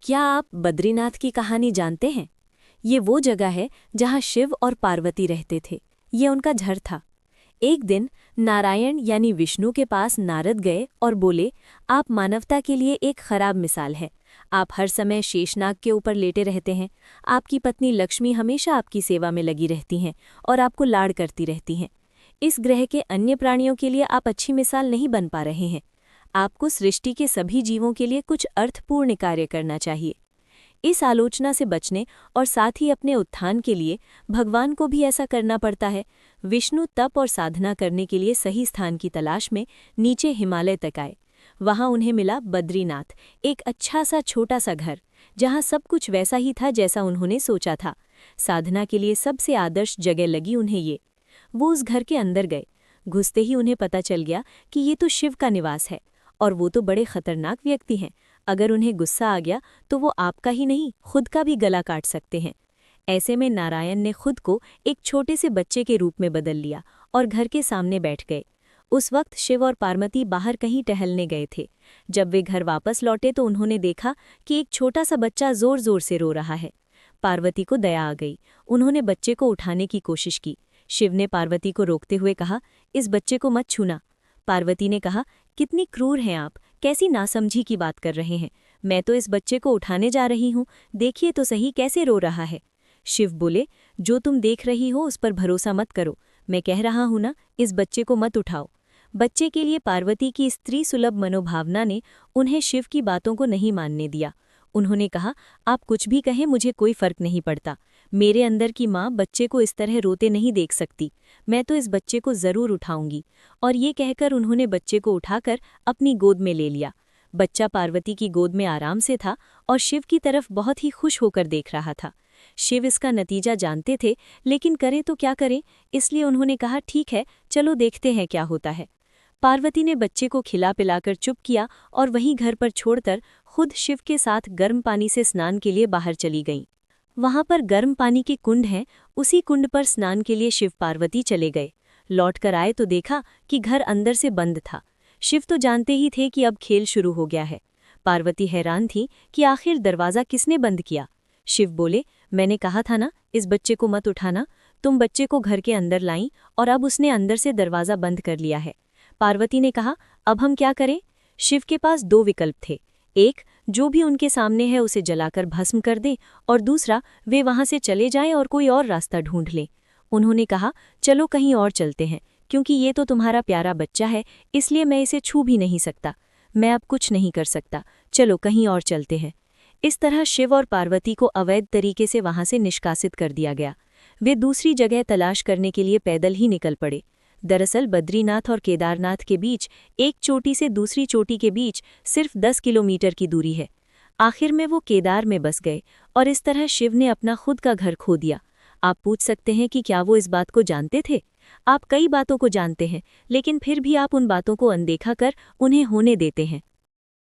क्या आप बद्रीनाथ की कहानी जानते हैं? ये वो जगह है जहाँ शिव और पार्वती रहते थे। ये उनका घर था। एक दिन नारायण यानी विष्णु के पास नारद गए और बोले, आप मानवता के लिए एक खराब मिसाल है। आप हर समय शेषनाग के ऊपर लेटे रहते हैं। आपकी पत्नी लक्ष्मी हमेशा आपकी सेवा में लगी रहती हैं और आपको लाड़ करती रहती हैं। इस ग्रह के अन्य प्राणियों के लिए आप अच्छी मिसाल नहीं बन पा रहे हैं। आपको सृष्टि के सभी जीवों के लिए कुछ अर्थपूर्ण कार्य करना चाहिए। इस आलोचना से बचने और साथ ही अपने उत्थान के लिए भगवान को भी ऐसा करना पड़ता है। विष्णु तप और साधना करने के लिए सही स्थान की तलाश में नीचे हिमालय तक आए। वहां उन्हें मिला बद्रीनाथ, एक अच्छा सा छोटा सा घर, जहां सब कुछ वैसा ही था जैसा उन्होंने सोचा था। साधना के लिए सबसे आदर्श जगह लगी उन्हें ये। वो उस घर के अंदर गए। घुसते ही उन्हें पता चल गया कि ये तो शिव का निवास है और वो तो बड़े खतरनाक व्यक्ति हैं। अगर उन्हें गुस्सा आ गया तो वो आपका ही नहीं, खुद का भी गला काट सकते हैं। ऐसे में नारायण ने खुद को एक छोटे से बच्चे के रूप में बदल लिया और घर के सामने बैठ गए। उस वक्त शिव और पार्वती बाहर कहीं टहलने गए थे। जब वे घर वापस लौटे तो उन्होंने देखा कि एक छोटा सा बच्चा जोर जोर से रो रहा है। पार्वती को दया आ गई। उन्होंने बच्चे को उठाने की कोशिश की। शिव ने पार्वती को रोकते हुए कहा, इस बच्चे को मत छूना। पार्वती ने कहा, कितनी क्रूर हैं आप, कैसी नासमझी की बात कर रहे हैं। मैं तो इस बच्चे को उठाने जा रही हूँ, देखिए तो सही कैसे रो रहा है। शिव बोले, जो तुम देख रही हो उस पर भरोसा मत करो। मैं कह रहा हूँ ना, इस बच्चे को मत उठाओ। बच्चे के लिए पार्वती की स्त्री सुलभ मनोभावना ने उन्हें शिव की बातों को नहीं मानने दिया। उन्होंने कहा, आप कुछ भी कहें, मुझे कोई फर्क नहीं पड़ता। मेरे अंदर की माँ बच्चे को इस तरह रोते नहीं देख सकती। मैं तो इस बच्चे को जरूर उठाऊंगी। और ये कहकर उन्होंने बच्चे को उठाकर अपनी गोद में ले लिया। बच्चा पार्वती की गोद में आराम से था और शिव की तरफ बहुत ही खुश होकर देख रहा था। शिव इसका नतीजा जानते थे, लेकिन करें तो क्या करें, इसलिए उन्होंने कहा, ठीक है, चलो देखते हैं क्या होता है। पार्वती ने बच्चे को खिला पिलाकर चुप किया और वहीं घर पर छोड़कर खुद शिव के साथ गर्म पानी से स्नान के लिए बाहर चली गईं। वहां पर गर्म पानी के कुंड हैं, उसी कुंड पर स्नान के लिए शिव पार्वती चले गए। लौटकर आए तो देखा कि घर अंदर से बंद था। शिव तो जानते ही थे कि अब खेल शुरू हो गया है। पार्वती हैरान थी कि आखिर दरवाज़ा किसने बंद किया। शिव बोले, मैंने कहा था ना, इस बच्चे को मत उठाना। तुम बच्चे को घर के अंदर लाईं और अब उसने अंदर से दरवाज़ा बंद कर लिया है। पार्वती ने कहा, अब हम क्या करें? शिव के पास दो विकल्प थे। एक, जो भी उनके सामने है उसे जलाकर भस्म कर दें, और दूसरा, वे वहां से चले जाएं और कोई और रास्ता ढूंढ लें। उन्होंने कहा, चलो कहीं और चलते हैं, क्योंकि ये तो तुम्हारा प्यारा बच्चा है, इसलिए मैं इसे छू भी नहीं सकता। मैं अब कुछ नहीं कर सकता, चलो कहीं और चलते हैं। इस तरह शिव और पार्वती को अवैध तरीके से वहां से निष्कासित कर दिया गया। वे दूसरी जगह तलाश करने के लिए पैदल ही निकल पड़े। दरअसल बद्रीनाथ और केदारनाथ के बीच, एक चोटी से दूसरी चोटी के बीच सिर्फ 10 किलोमीटर की दूरी है। आखिर में वो केदार में बस गए और इस तरह शिव ने अपना खुद का घर खो दिया। आप पूछ सकते हैं कि क्या वो इस बात को जानते थे? आप कई बातों को जानते हैं, लेकिन फिर भी आप उन बातों को अनदेखा कर उन्हें होने देते हैं।